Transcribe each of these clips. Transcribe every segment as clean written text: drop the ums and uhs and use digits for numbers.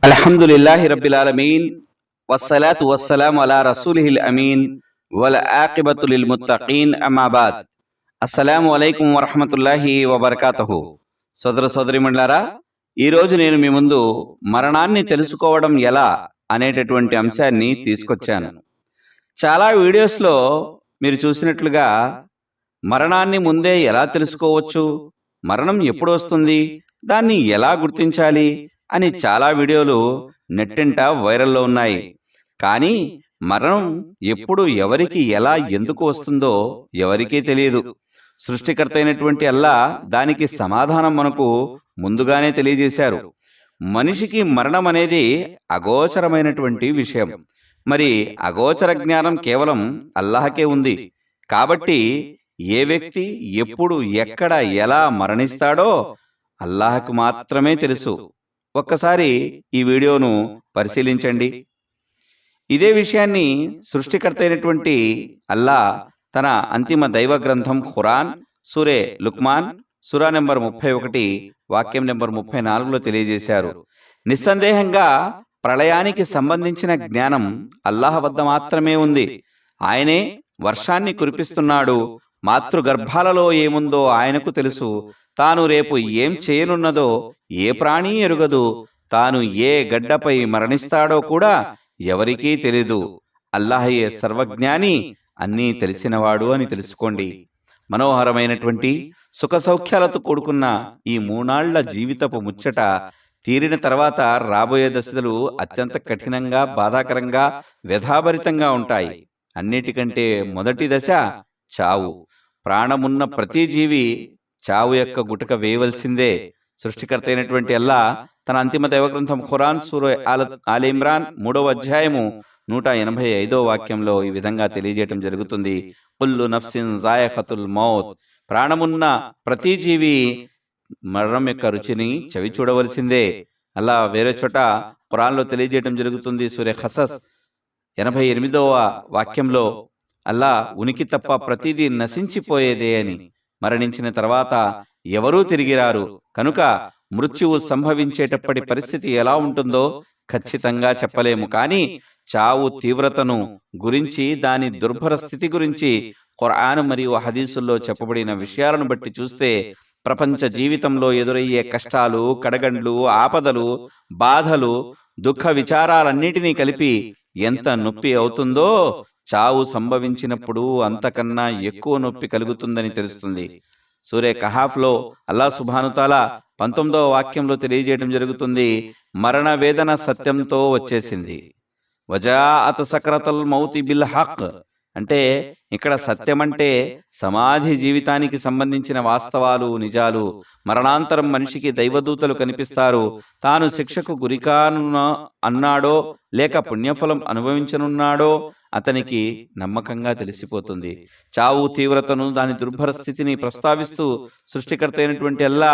అల్హమ్దులిల్లాహి రబ్బిల్ ఆలమీన్ వస్సలాతు వస్సలాము అలా రసూలిహిల్ అమీన్ వల్ ఆఖిబతు లిల్ ముత్తఖీన్ అమ్మా బాద్. అస్సలాము అలైకుం వరహ్మతుల్లాహి వబర్కాతుహు. సోదర సోదరిమణులారా, ఈరోజు నేను మీ ముందు మరణాన్ని తెలుసుకోవడం ఎలా అనేటటువంటి అంశాన్ని తీసుకొచ్చాను. చాలా వీడియోస్లో మీరు చూసినట్లుగా మరణాన్ని ముందే ఎలా తెలుసుకోవచ్చు, మరణం ఎప్పుడు వస్తుంది, దాన్ని ఎలా గుర్తించాలి అని చాలా వీడియోలు నెట్టింట వైరల్లో ఉన్నాయి. కానీ మరణం ఎప్పుడు, ఎవరికి, ఎలా, ఎందుకు వస్తుందో ఎవరికీ తెలియదు. సృష్టికర్త అయినటువంటి అల్లా దానికి సమాధానం మనకు ముందుగానే తెలియజేశారు. మనిషికి మరణం అనేది అగోచరమైనటువంటి విషయం. మరి అగోచర జ్ఞానం కేవలం అల్లాహకే ఉంది. కాబట్టి ఏ వ్యక్తి ఎప్పుడు, ఎక్కడ, ఎలా మరణిస్తాడో అల్లాహకు మాత్రమే తెలుసు. ఒక్కసారి ఈ వీడియోను పరిశీలించండి. ఇదే విషయాన్ని సృష్టికర్త అయినటువంటి అల్లా తన అంతిమ దైవ గ్రంథం ఖురాన్ సూరే లుక్మాన్ సూరా నెంబర్ 31 వాక్యం నెంబర్ 34లో తెలియజేశారు. నిస్సందేహంగా ప్రళయానికి సంబంధించిన జ్ఞానం అల్లాహ్ వద్ద మాత్రమే ఉంది. ఆయనే వర్షాన్ని కురిపిస్తున్నాడు. మాతృగర్భాలలో ఏముందో ఆయనకు తెలుసు. తాను రేపు ఏం చేయనున్నదో ఏ ప్రాణి ఎరుగదు. తాను ఏ గడ్డపై మరణిస్తాడో కూడా ఎవరికీ తెలీదు. అల్లాహయే సర్వజ్ఞాని, అన్నీ తెలిసినవాడు అని తెలుసుకోండి. మనోహరమైనటువంటి సుఖ సౌఖ్యాలతో కూడుకున్న ఈ 3 నాళ్ల జీవితపు ముచ్చట తీరిన తర్వాత రాబోయే దశలు అత్యంత కఠినంగా, బాధాకరంగా, వ్యధాభరితంగా ఉంటాయి. అన్నిటికంటే మొదటి దశ చావు. ప్రాణమున్న ప్రతి జీవి చావు యొక్క గుటక వేయవలసిందే. సృష్టికర్త అయినటువంటి అల్లా తన అంతిమ దైవగ్రంథం ఖురాన్ సూరా ఆల్ ఇమ్రాన్ 3వ అధ్యాయము 185వ వాక్యంలో ఈ విధంగా తెలియజేయటం జరుగుతుంది. కుల్లు నఫ్సిన్ జాయఖతుల్ మౌత్. ప్రాణమున్న ప్రతి జీవి మరణం యొక్క రుచిని చవి చూడవలసిందే. అల్లా వేరే చోట ఖురాన్లో తెలియజేయటం జరుగుతుంది. సూరా ఖసస్ 88వ వాక్యంలో అల్లా ఉనికి తప్ప ప్రతిదీ నశించిపోయేదే అని, మరణించిన తర్వాత ఎవరూ తిరిగిరారు. కనుక మృత్యువు సంభవించేటప్పటి పరిస్థితి ఎలా ఉంటుందో ఖచ్చితంగా చెప్పలేము. కానీ చావు తీవ్రతను గురించి, దాని దుర్భర స్థితి గురించి ఖురాన్ మరియు హదీసుల్లో చెప్పబడిన విషయాలను బట్టి చూస్తే ప్రపంచ జీవితంలో ఎదురయ్యే కష్టాలు, కడగండ్లు, ఆపదలు, బాధలు, దుఃఖ విచారాలన్నిటినీ కలిపి ఎంత నొప్పి అవుతుందో చావు సంభవించినప్పుడు అంతకన్నా ఎక్కువ నొప్పి కలుగుతుందని తెలుస్తుంది. సూరే కహాఫ్లో అల్లా సుబ్హాను తాలా 19వ వాక్యంలో తెలియజేయడం జరుగుతుంది. మరణ వేదన సత్యంతో వచ్చేసింది. వజాఅత్ సక్రతుల్ మౌతి బిల్ హక్. అంటే ఇక్కడ సత్యం అంటే సమాధి జీవితానికి సంబంధించిన వాస్తవాలు, నిజాలు. మరణాంతరం మనిషికి దైవదూతలు కనిపిస్తారు. తాను శిక్షకు గురికానున్న అన్నాడో లేక పుణ్యఫలం అనుభవించనున్నాడో అతనికి నమ్మకంగా తెలిసిపోతుంది. చావు తీవ్రతను, దాని దుర్భర స్థితిని ప్రస్తావిస్తూ సృష్టికర్త అయినటువంటి అల్లా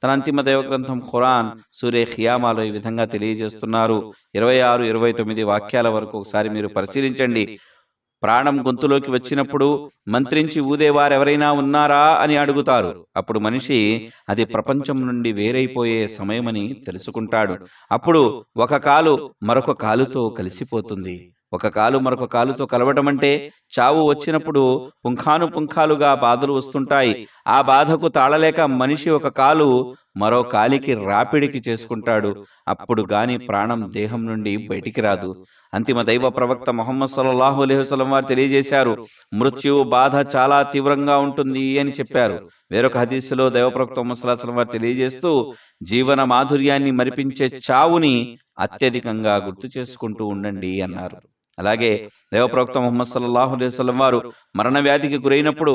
తన అంతిమ దైవగ్రంథం ఖురాన్ సూరే ఖియామాలో ఈ విధంగా తెలియజేస్తున్నారు. 26, 29 వాక్యాల వరకు ఒకసారి మీరు పరిశీలించండి. ప్రాణం గొంతులోకి వచ్చినప్పుడు మంత్రించి ఊదేవారెవరైనా ఉన్నారా అని అడుగుతారు. అప్పుడు మనిషి అది ప్రపంచం నుండి వేరైపోయే సమయమని తెలుసుకుంటాడు. అప్పుడు ఒక కాలు మరొక కాలుతో కలిసిపోతుంది. ఒక కాలు మరొక కాలుతో కలవటం అంటే చావు వచ్చినప్పుడు పుంఖానుపుంఖాలుగా బాధలు వస్తుంటాయి. ఆ బాధకు తాళలేక మనిషి ఒక కాలు మరో కాలికి రాపిడికి చేసుకుంటాడు. అప్పుడు గాని ప్రాణం దేహం నుండి బయటికి రాదు. అంతిమ దైవ ప్రవక్త ముహమ్మద్ సల్లల్లాహు అలైహి వసల్లం వారు తెలియజేశారు, మృత్యువు బాధ చాలా తీవ్రంగా ఉంటుంది అని చెప్పారు. వేరొక హదీసులో దైవ ప్రవక్త ముహమ్మద్ సల్లల్లాహు అలైహి వసల్లం వారు తెలియజేస్తూ జీవన మాధుర్యాన్ని మరిపించే చావుని అత్యధికంగా గుర్తు చేసుకుంటూ ఉండండి అన్నారు. అలాగే దైవ ప్రవక్త ముహమ్మద్ సల్లల్లాహు అలైహి వసల్లం వారు మరణ వ్యాధికి గురైనప్పుడు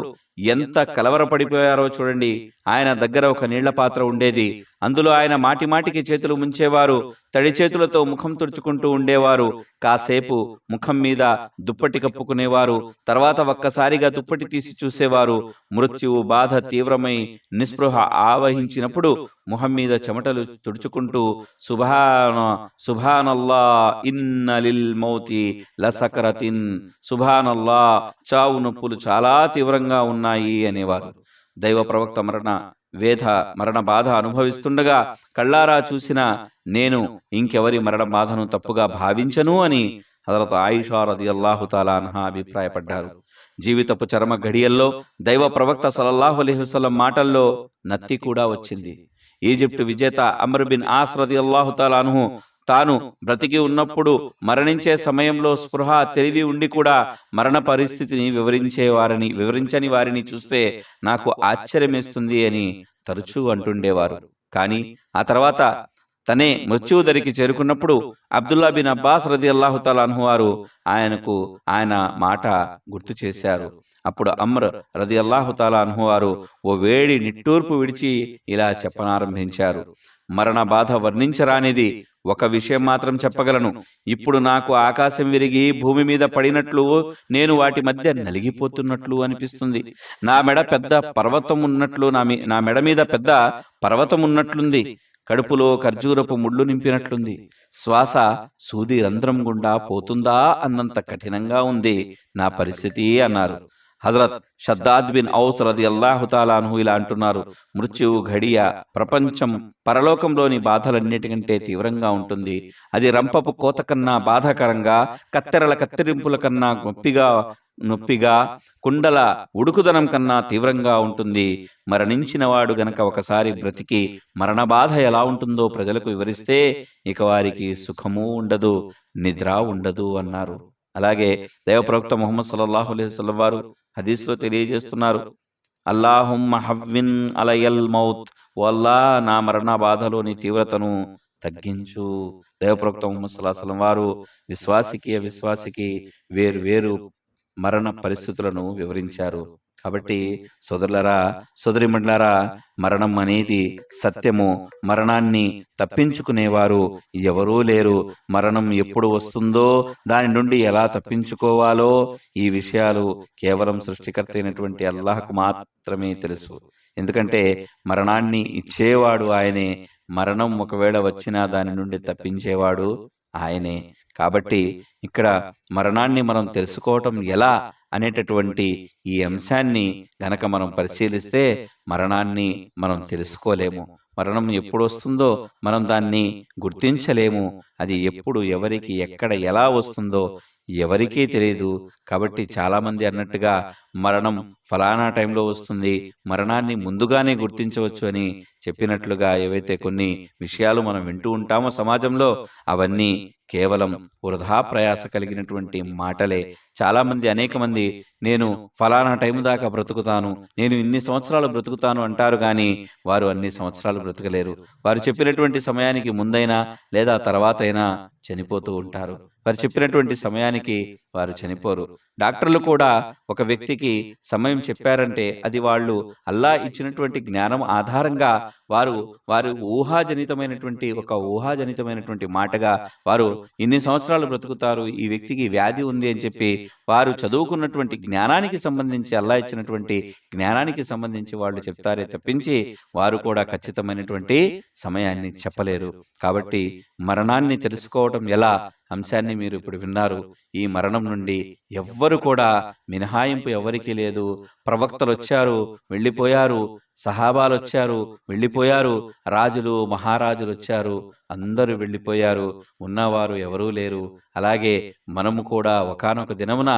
ఎంత కలవరపడిపోయారో చూడండి. ఆయన దగ్గర ఒక నీళ్ల పాత్ర ఉండేది. అందులో ఆయన మాటి మాటికి చేతులు ముంచేవారు. తడి చేతులతో ముఖం తుడుచుకుంటూ ఉండేవారు. కాసేపు ముఖం మీద దుప్పటి కప్పుకునేవారు. తర్వాత ఒక్కసారిగా దుప్పటి తీసి చూసేవారు. మృత్యువు బాధ తీవ్రమై నిస్పృహ ఆవహించినప్పుడు ముఖం మీద చెమటలు తుడుచుకుంటూ సుబ్హానల్లా ఇన్న లిల్ మౌతి లసకరతిన్. సుబ్హానల్లా, చావు నొప్పులు చాలా తీవ్రంగా ఉన్నాయి అనేవారు. దైవ ప్రవక్త మరణ బాధ అనుభవిస్తుండగా కళ్ళారా చూసిన నేను ఇంకెవరి మరణ బాధను తప్పుగా భావించను అని హజరత్ ఆయిషా రదియల్లాహు తాలా అన్హా అభిప్రాయపడ్డారు. జీవితపు చరమ ఘడియల్లో దైవ ప్రవక్త సల్లల్లాహు అలైహి వసల్లం మాటల్లో నత్తి కూడా వచ్చింది. ఈజిప్టు విజేత అమ్ర్ బిన్ ఆస్ రదియల్లాహు తాలా అన్హు తాను బ్రతికి ఉన్నప్పుడు మరణించే సమయంలో స్పృహ తెలివి ఉండి కూడా మరణ పరిస్థితిని వివరించని వారిని చూస్తే నాకు ఆశ్చర్యమేస్తుంది అని తరచూ అంటుండేవారు. కానీ ఆ తర్వాత తనే మృత్యువు దరికి చేరుకున్నప్పుడు అబ్దుల్లా బిన్ అబ్బాస్ రదియల్లాహు తాలా అన్హు వారు ఆయన మాట గుర్తు చేశారు. అప్పుడు అమ్ర్ రదియల్లాహు తాలా అన్హు వారు ఓ వేడి నిట్టూర్పు విడిచి ఇలా చెప్పనారంభించారు: మరణ బాధ వర్ణించరానిది. ఒక విషయం మాత్రం చెప్పగలను. ఇప్పుడు నాకు ఆకాశం విరిగి భూమి మీద పడినట్లు, నేను వాటి మధ్య నలిగిపోతున్నట్లు అనిపిస్తుంది. నా మెడ మీద పెద్ద పర్వతం ఉన్నట్లుంది. కడుపులో ఖర్జూరపు ముళ్ళు నింపినట్లుంది. శ్వాస సూది రంధ్రం గుండా పోతుందా అన్నంత కఠినంగా ఉంది నా పరిస్థితి అన్నారు. హజరత్ షద్దాద్ బిన్ ఔస్ రదియల్లాహు తాలా అన్హు ఇలా అంటున్నారు: మృత్యువు ఘడియ ప్రపంచం పరలోకంలోని బాధలన్నిటికంటే తీవ్రంగా ఉంటుంది. అది రంపపు కోత కన్నా బాధాకరంగా, కత్తెరల కత్తిరింపుల కన్నా నొప్పిగా, కుండల ఉడుకుదనం కన్నా తీవ్రంగా ఉంటుంది. మరణించిన వాడు గనక ఒకసారి బ్రతికి మరణ బాధ ఎలా ఉంటుందో ప్రజలకు వివరిస్తే ఇక వారికి సుఖము ఉండదు, నిద్ర ఉండదు అన్నారు. అలాగే దైవ ప్రవక్త ముహమ్మద్ సల్లల్లాహు అలైహి వసల్లం వారు హదీస్లో తెలియజేస్తున్నారు: అల్లాహుమ్మ హవ్విన్ అలయల్ మౌత్, ఓ అల్లా నా మరణ బాధలోని తీవ్రతను తగ్గించు. దైవ ప్రవక్త ముహమ్మద్ సల్లల్లాహు అలైహి వసల్లం వారు అవిశ్వాసికి వేరు మరణ పరిస్థితులను వివరించారు. కాబట్టి సోదరులారా, సోదరిమణులారా, మరణం అనేది సత్యము. మరణాన్ని తప్పించుకునేవారు ఎవరూ లేరు. మరణం ఎప్పుడు వస్తుందో, దాని నుండి ఎలా తప్పించుకోవాలో ఈ విషయాలు కేవలం సృష్టికర్త అయినటువంటి అల్లాహ్కు మాత్రమే తెలుసు. ఎందుకంటే మరణాన్ని ఇచ్చేవాడు ఆయనే, మరణం ఒకవేళ వచ్చినా దాని నుండి తప్పించేవాడు ఆయనే. కాబట్టి ఇక్కడ మరణాన్ని మనం తెలుసుకోవటం ఎలా అనేటటువంటి ఈ అంశాన్ని గనక మనం పరిశీలిస్తే మరణాన్ని మనం తెలుసుకోలేము. మరణం ఎప్పుడు వస్తుందో మనం దాన్ని గుర్తించలేము. అది ఎప్పుడు, ఎవరికి, ఎక్కడ, ఎలా వస్తుందో ఎవరికీ తెలియదు. కాబట్టి చాలామంది అన్నట్టుగా మరణం ఫలానా టైంలో వస్తుంది, మరణాన్ని ముందుగానే గుర్తించవచ్చు అని చెప్పినట్లుగా ఏవైతే కొన్ని విషయాలు మనం వింటూ ఉంటామో సమాజంలో, అవన్నీ కేవలం వృధా ప్రయాస కలిగినటువంటి మాటలే. చాలామంది, అనేక మంది నేను ఫలానా టైం దాకా బ్రతుకుతాను, నేను ఇన్ని సంవత్సరాలు బ్రతుకుతాను అంటారు. కానీ వారు అన్ని సంవత్సరాలు బ్రతకలేరు. వారు చెప్పినటువంటి సమయానికి ముందైనా లేదా తర్వాత అయినా చనిపోతూ ఉంటారు. వారు చెప్పినటువంటి సమయానికి వారు చనిపోరు. డాక్టర్లు కూడా ఒక వ్యక్తికి సమయం చెప్పారంటే అది వాళ్ళు అల్లా ఇచ్చినటువంటి జ్ఞానం ఆధారంగా వారు ఊహాజనితమైనటువంటి మాటగా వారు ఇన్ని సంవత్సరాలు బ్రతుకుతారు, ఈ వ్యక్తికి వ్యాధి ఉంది అని చెప్పి వారు చదువుకున్నటువంటి జ్ఞానానికి సంబంధించి, అల్లా ఇచ్చినటువంటి జ్ఞానానికి సంబంధించి వాళ్ళు చెప్తారే తప్పించి వారు కూడా ఖచ్చితమైనటువంటి సమయాన్ని చెప్పలేరు. కాబట్టి మరణాన్ని తెలుసుకోవటం ఎలా అంశాన్ని మీరు ఇప్పుడు విన్నారు. ఈ మరణం నుండి ఎవ్వరు కూడా మినహాయింపు ఎవరికీ లేదు. ప్రవక్తలు వచ్చారు, వెళ్ళిపోయారు. సహాబాలు వచ్చారు, వెళ్ళిపోయారు. రాజులు, మహారాజులు వచ్చారు, అందరూ వెళ్ళిపోయారు. ఉన్నవారు ఎవరూ లేరు. అలాగే మనము కూడా ఒకానొక దినమున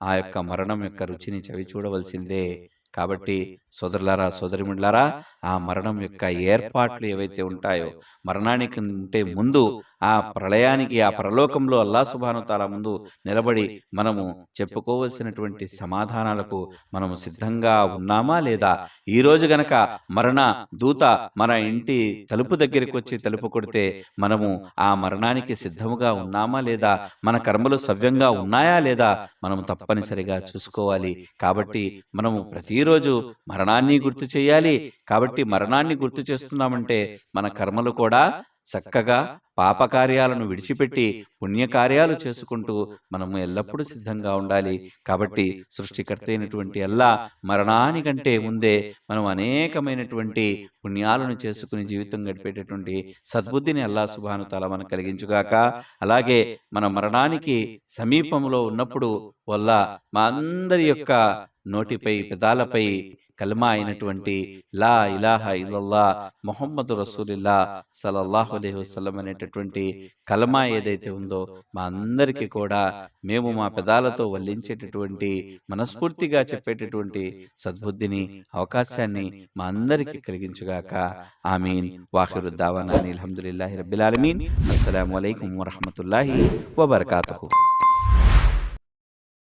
ఆ యొక్క మరణం యొక్క రుచిని చవి చూడవలసిందే. కాబట్టి సోదరులారా, సోదరిమణులారా, ఆ మరణం యొక్క ఏర్పాట్లు ఏవైతే ఉంటాయో, మరణానికి ఉంటే ముందు ఆ ప్రళయానికి, ఆ పరలోకంలో అల్లాహ్ సుబ్హానహు తాలా ముందు నిలబడి మనము చెప్పుకోవలసినటువంటి సమాధానాలకు మనము సిద్ధంగా ఉన్నామా లేదా? ఈరోజు గనక మరణ దూత మన ఇంటి తలుపు దగ్గరికి వచ్చి తలుపు కొడితే మనము ఆ మరణానికి సిద్ధముగా ఉన్నామా లేదా? మన కర్మలు సవ్యంగా ఉన్నాయా లేదా? మనం తప్పనిసరిగా చూసుకోవాలి. కాబట్టి మనము ప్రతిరోజు మరణాన్ని గుర్తు చేయాలి. కాబట్టి మరణాన్ని గుర్తు చేస్తున్నామంటే మన కర్మలు కూడా చక్కగా పాపకార్యాలను విడిచిపెట్టి పుణ్యకార్యాలు చేసుకుంటూ మనము ఎల్లప్పుడూ సిద్ధంగా ఉండాలి. కాబట్టి సృష్టికర్త అయినటువంటి అల్లాహ్ మరణానికంటే ముందే మనం అనేకమైనటువంటి పుణ్యాలను చేసుకుని జీవితం గడిపేటటువంటి సద్బుద్ధిని అల్లాహ్ సుబ్హానహు తఆలా మనకు కలిగించుగాక. అలాగే మన మరణానికి సమీపంలో ఉన్నప్పుడు వల్ల మా అందరి యొక్క నోటిపై పెదాలపై కల్మా అయినటువంటి లా ఇలాహ ఇల్లల్లా ముహమ్మదు రసూలుల్లా సల్లల్లాహు అలైహి వసల్లం అనేటటువంటి కల్మా ఏదైతే ఉందో మా అందరికీ కూడా మేము మా పెదాలతో వల్లించేటటువంటి మనస్ఫూర్తిగా చెప్పేటటువంటి సద్బుద్ధిని అవకాశాన్ని మా అందరికీ కలిగించుగాక. ఆమీన్. వాఖిరు దావానా అల్హమ్దులిల్లాహి రబ్బిల్ ఆలమీన్. అస్సలాము అలైకుం వరహ్మతుల్లాహి వబరకాతుహు.